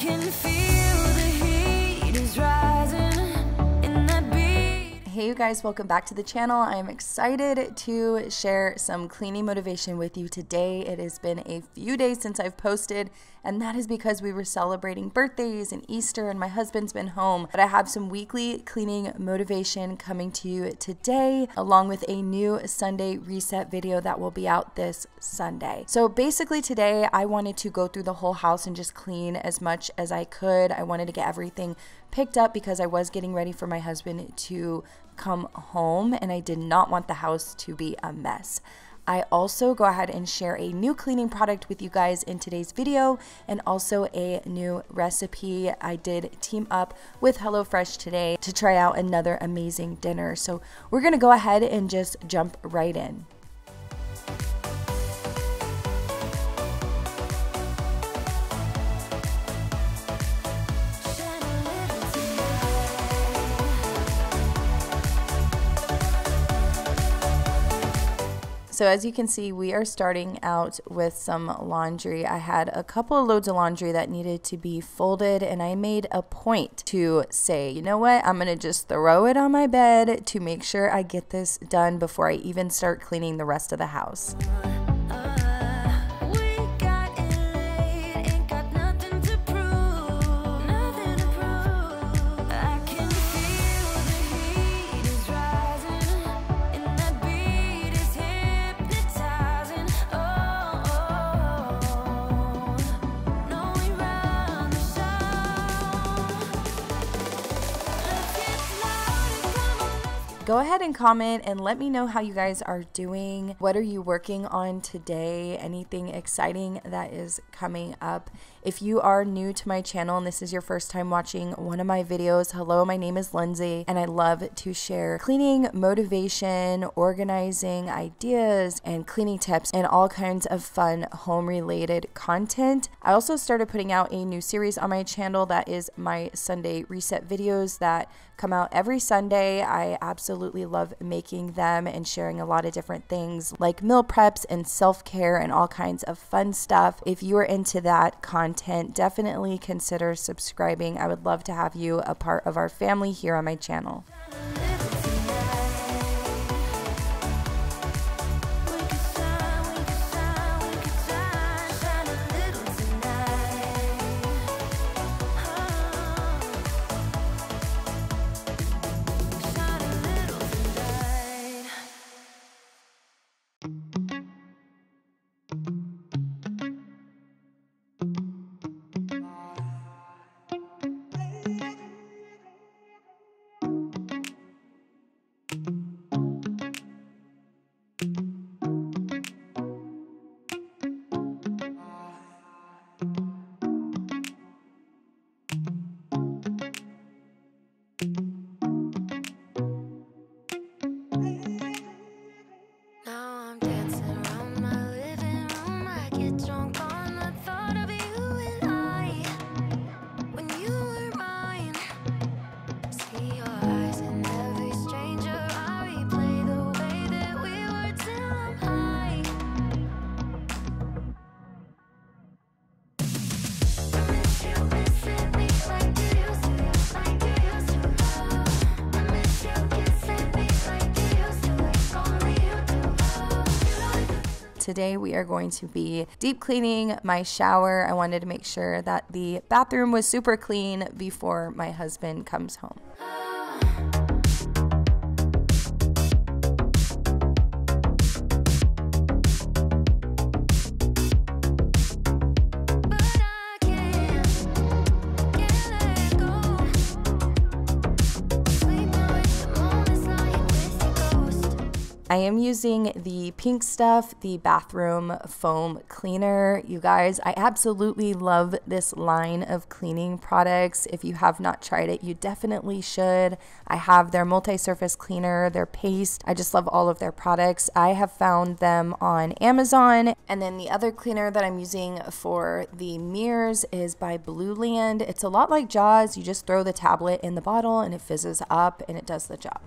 can feel the heat is rising in that beat. Hey you guys, welcome back to the channel. I am excited to share some cleaning motivation with you today. It has been a few days since I've posted, and that is because we were celebrating birthdays and Easter and my husband's been home. But I have some weekly cleaning motivation coming to you today, along with a new Sunday reset video that will be out this Sunday. So basically today I wanted to go through the whole house and just clean as much as I could. I wanted to get everything picked up because I was getting ready for my husband to come home and I did not want the house to be a mess. I also go ahead and share a new cleaning product with you guys in today's video, and also a new recipe. I did team up with Hellofresh today to try out another amazing dinner. So we're gonna go ahead and just jump right in. So as you can see, we are starting out with some laundry. I had a couple of loads of laundry that needed to be folded, and I made a point to say, you know what, I'm gonna just throw it on my bed to make sure I get this done before I even start cleaning the rest of the house. Go ahead and comment and let me know how you guys are doing. What are you working on today? Anything exciting that is coming up? If you are new to my channel and this is your first time watching one of my videos, hello, my name is Lindsey and I love to share cleaning motivation, organizing ideas, and cleaning tips and all kinds of fun home related content. I also started putting out a new series on my channel that is my Sunday reset videos that come out every Sunday. I absolutely love making them and sharing a lot of different things like meal preps and self-care and all kinds of fun stuff. If you are into that content, definitely consider subscribing. I would love to have you a part of our family here on my channel. Today we are going to be deep cleaning my shower. I wanted to make sure that the bathroom was super clean before my husband comes home. I am using the Pink Stuff, the bathroom foam cleaner. You guys, I absolutely love this line of cleaning products. If you have not tried it, you definitely should. I have their multi-surface cleaner, their paste. I just love all of their products. I have found them on Amazon. And then the other cleaner that I'm using for the mirrors is by Blue Land. It's a lot like Jaws. You just throw the tablet in the bottle and it fizzes up and it does the job.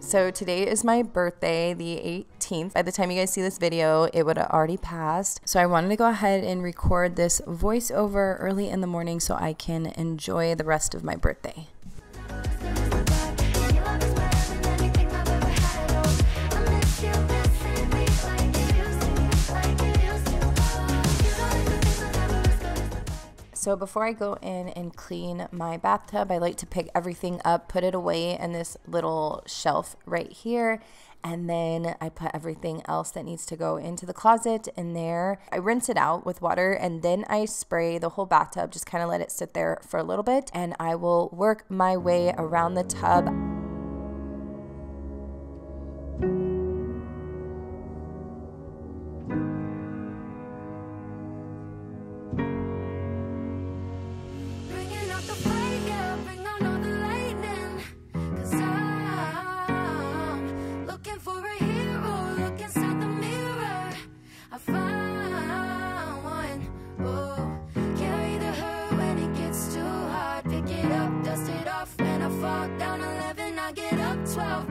So today is my birthday, the 18th. By the time you guys see this video, it would have already passed. So I wanted to go ahead and record this voiceover early in the morning so I can enjoy the rest of my birthday. So before I go in and clean my bathtub, I like to pick everything up, put it away in this little shelf right here. And then I put everything else that needs to go into the closet in there. I rinse it out with water and then I spray the whole bathtub, just kind of let it sit there for a little bit. And I will work my way around the tub.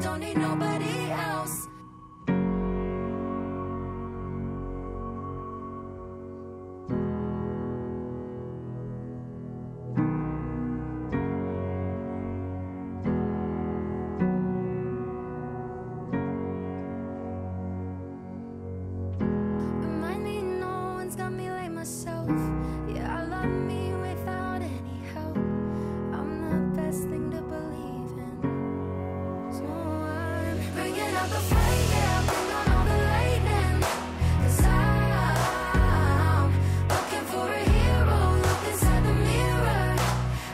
Don't need nobody else. Remind me no one's got me like myself. Yeah, I love me without any help. I'm the best thing to believe in. So I'm bringing out the fire, bring on all the lightning. 'Cause I'm looking for a hero, look inside the mirror.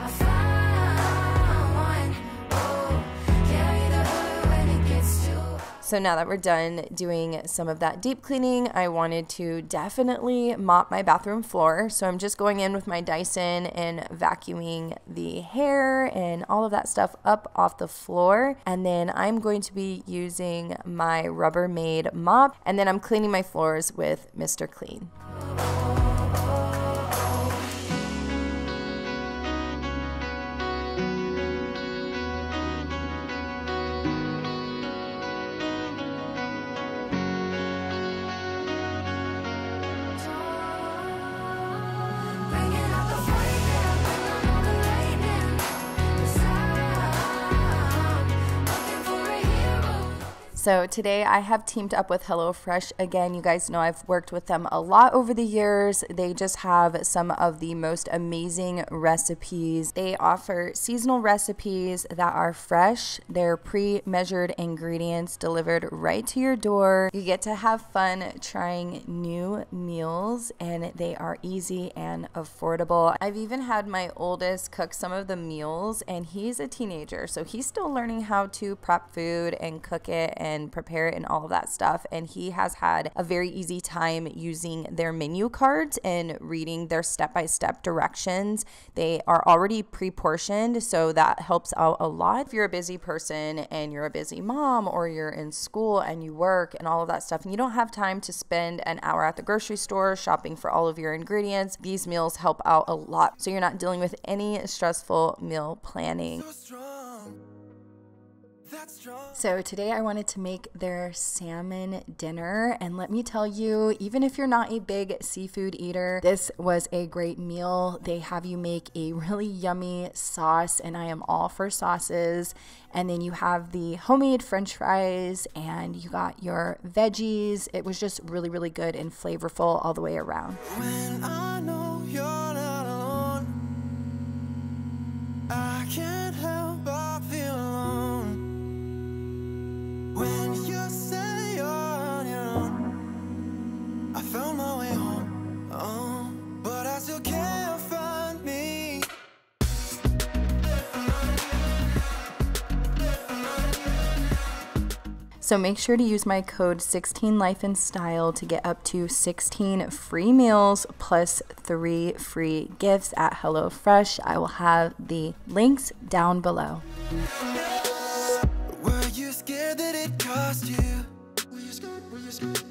I found one, oh, carry the hurt when it gets too hard. So now that we're done doing some of that deep cleaning, I wanted to definitely mop my bathroom floor. So I'm just going in with my Dyson and vacuuming the hair and all of that stuff up off the floor. And then I'm going to be using my Rubbermaid mop. And then I'm cleaning my floors with Mr. Clean. Bringing out the fire, bring on all the lightning. 'Cause I'm looking for a hero. So today I have teamed up with Hellofresh again. You guys know I've worked with them a lot over the years. They just have some of the most amazing recipes. They offer seasonal recipes that are fresh. They're pre-measured ingredients delivered right to your door. You get to have fun trying new meals and they are easy and affordable. I've even had my oldest cook some of the meals and he's a teenager, so he's still learning how to prep food and cook it and prepare it and all of that stuff, and he has had a very easy time using their menu cards and reading their step-by-step directions. They are already pre-portioned, so that helps out a lot. If you're a busy person and you're a busy mom or you're in school and you work and all of that stuff and you don't have time to spend an hour at the grocery store shopping for all of your ingredients, these meals help out a lot, so you're not dealing with any stressful meal planning. So today I wanted to make their salmon dinner, and let me tell you, even if you're not a big seafood eater, this was a great meal. They have you make a really yummy sauce, and I am all for sauces. And then you have the homemade french fries and you got your veggies. It was just really, really good and flavorful all the way around. When I know you're not alone, I can't help but feel alone. When you say you're on your own, I found my way home, oh, but I still can't find me. So make sure to use my code 16LifeNstyle to get up to 16 free meals plus 3 free gifts at HelloFresh. I will have the links down below. Were you scared that it cost you? Were you scared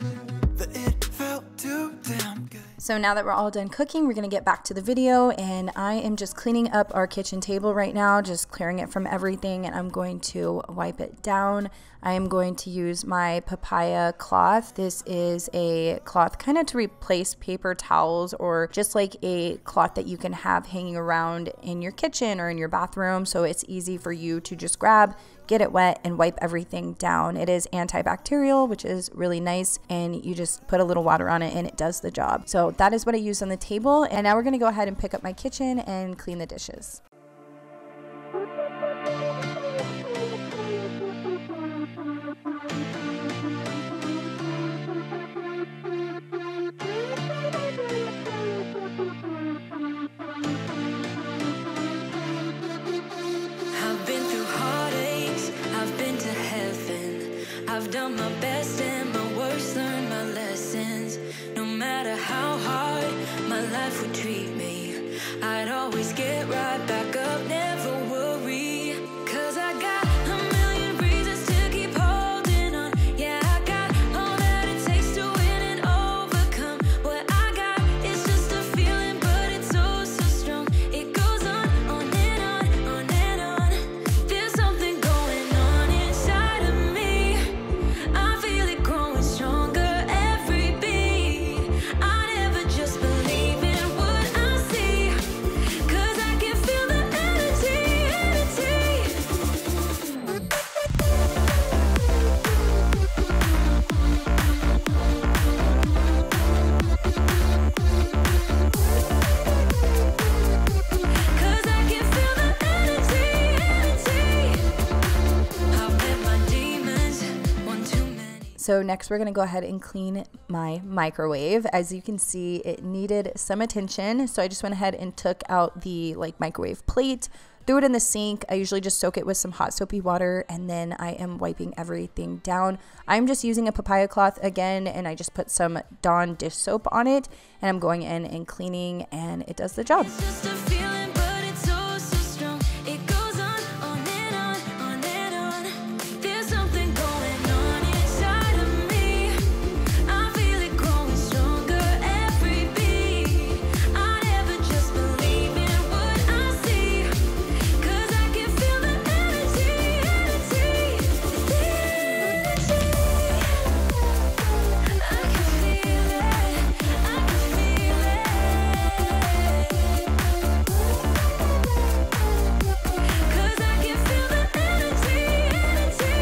that it felt too damn good? So now that we're all done cooking, we're gonna get back to the video, and I am just cleaning up our kitchen table right now, just clearing it from everything, and I'm going to wipe it down. I am going to use my papaya cloth. This is a cloth kind of to replace paper towels, or just like a cloth that you can have hanging around in your kitchen or in your bathroom, so it's easy for you to just grab, get it wet, and wipe everything down. It is antibacterial, which is really nice, and you just put a little water on it and it does the job. So that is what I use on the table, and now we're gonna go ahead and pick up my kitchen and clean the dishes. I've done my best and my worst, learned my lessons. No matter how hard my life would treat me, I'd always get right back up, never worry. 'Cause I got a million reasons to keep holding on. Yeah, I got all that it takes to win and overcome. What I got is just a feeling, but it's oh so strong. It goes on and on, on and on. There's something going on inside of me. I feel it growing stronger every beat. I never just believe in what I see, 'cause I can feel the energy, energy. Cause I can feel the energy, energy. I've met my demons, one too many. So next we're gonna go ahead and clean my microwave. As you can see, it needed some attention, so I just went ahead and took out the microwave plate, threw it in the sink. I usually just soak it with some hot soapy water, and then I am wiping everything down. I'm just using a papaya cloth again, and I just put some Dawn dish soap on it, and I'm going in and cleaning, and it does the job. It's just a feeling, but it's oh so strong. It goes on and on, on and on. There's something going on inside of me. I feel it growing stronger every beat. I never just believe in what I see, 'cause I can feel the energy, energy, the energy. I can feel it, I can feel it. 'Cause I can feel the energy, energy.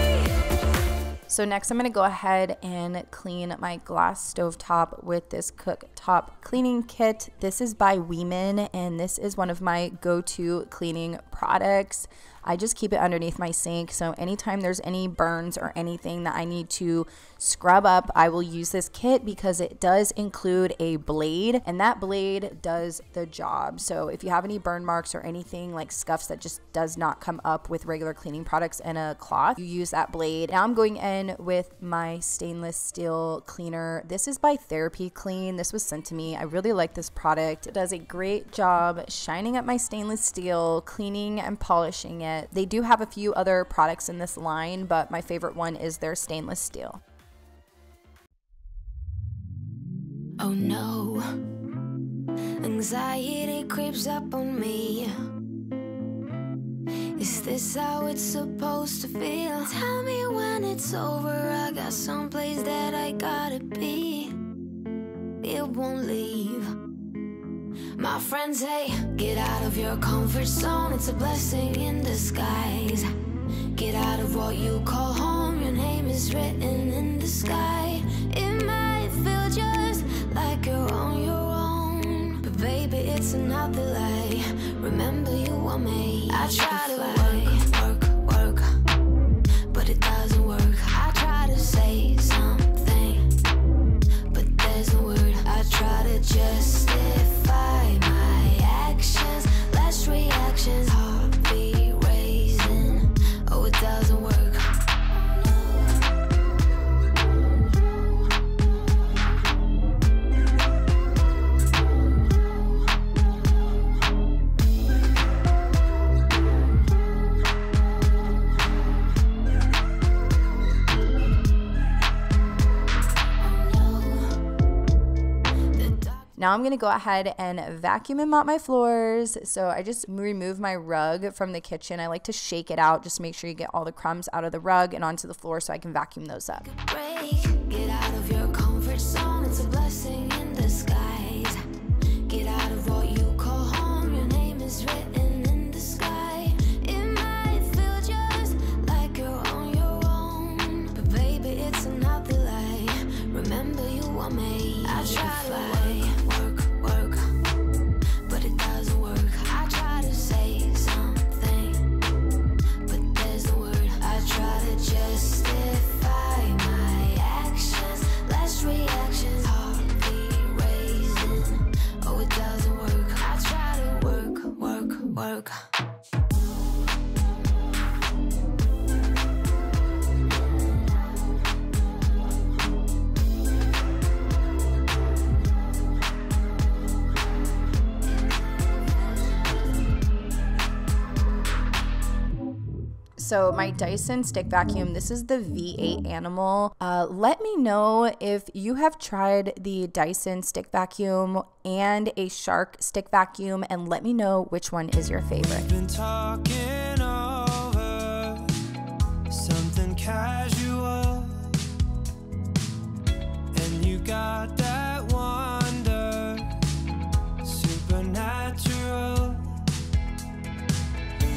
So next I'm gonna go ahead and clean my glass stovetop with this cooktop cleaning kit. This is by Weeman, and this is one of my go-to cleaning products. I just keep it underneath my sink, so anytime there's any burns or anything that I need to scrub up, I will use this kit because it does include a blade, and that blade does the job. So if you have any burn marks or anything like scuffs that just does not come up with regular cleaning products and a cloth, you use that blade. Now I'm going in with my stainless steel cleaner. This is by Therapy Clean. This was sent to me. I really like this product. It does a great job shining up my stainless steel, cleaning and polishing it. They do have a few other products in this line, but my favorite one is their stainless steel. Oh no, anxiety creeps up on me. Is this how it's supposed to feel? Tell me when it's over. I got someplace that I gotta be. It won't leave. My friends say, get out of your comfort zone. It's a blessing in disguise. Get out of what you call home. Your name is written in the sky. It might feel just like you're on your own, but baby, it's another lie. Remember, you were made. I try to work, but it doesn't work. I try to say something, but there's no word. I try to justify my actions, less reactions, heartbeat raising. Oh, it doesn't work. Now I'm gonna go ahead and vacuum and mop my floors. So I just remove my rug from the kitchen. I like to shake it out, just make sure you get all the crumbs out of the rug and onto the floor so I can vacuum those up. Get out of your comfort zone, it's a blessing in disguise. Get out of what you call home, your name is written in the sky. It might feel just like you're on your own, but baby, it's another lie. Remember, you were made. I try to work, but it doesn't work. I try to say something, but there's no word. I try to justify my actions, less reactions, heartbeat raising. Oh, it doesn't work. I try to work. So my Dyson stick vacuum, this is the V8 Animal. Let me know if you have tried the Dyson stick vacuum and a Shark stick vacuum, and let me know which one is your favorite. Been talking over something casual, and you got that wonder, supernatural.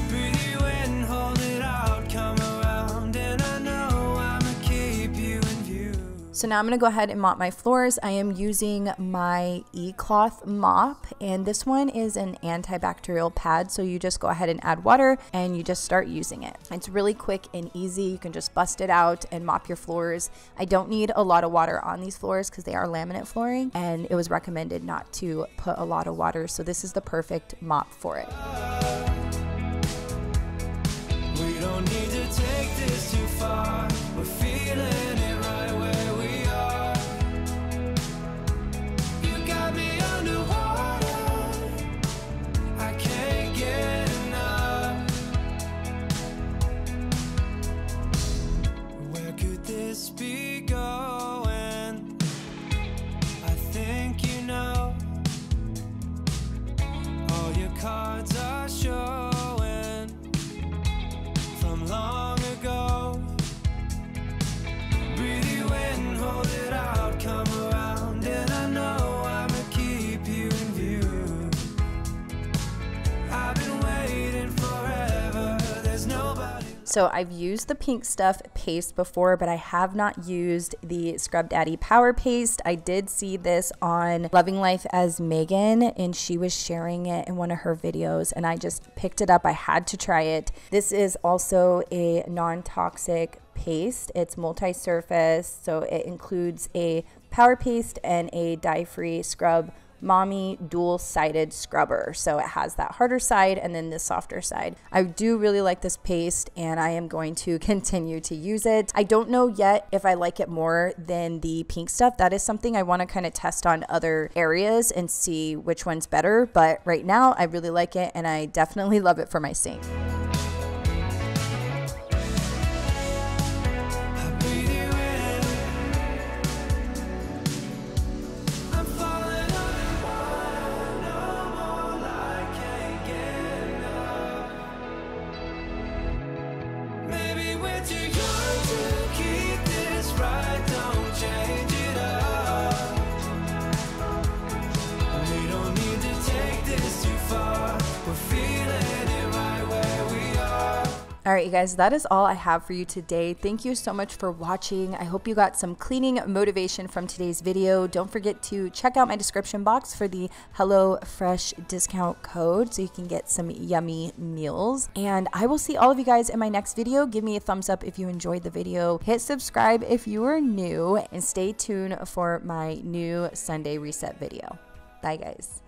Breathe you in, hold it out, come around, and I know I'ma keep you in view. So now I'm gonna go ahead and mop my floors. I am using my E-cloth mop, and this one is an antibacterial pad. So you just go ahead and add water and you just start using it. It's really quick and easy. You can just bust it out and mop your floors. I don't need a lot of water on these floors because they are laminate flooring, and it was recommended not to put a lot of water. So this is the perfect mop for it. We don't need to take this too far. We're feeling it right where we are. You got me underwater. I can't get enough. Where could this be going? I think you know. All your cards are showing from long ago. Breathe you in, hold it out, come around, and I know I'ma keep you in view. I've been waiting forever, there's nobody. So I've used the Pink Stuff paste before, but I have not used the Scrub Daddy Power Paste. I did see this on Loving Life as Megan, and she was sharing it in one of her videos, and I just picked it up. I had to try it. This is also a non-toxic paste. It's multi-surface, so it includes a power paste and a dye-free scrub mommy dual-sided scrubber. So it has that harder side and then the softer side. I do really like this paste, and I am going to continue to use it. I don't know yet if I like it more than the Pink Stuff. That is something I want to kind of test on other areas and see which one's better, but right now I really like it, and I definitely love it for my sink. All right, you guys, that is all I have for you today. Thank you so much for watching. I hope you got some cleaning motivation from today's video. Don't forget to check out my description box for the Hellofresh discount code so you can get some yummy meals. And I will see all of you guys in my next video. Give me a thumbs up if you enjoyed the video. Hit subscribe if you are new, and stay tuned for my new Sunday reset video. Bye, guys.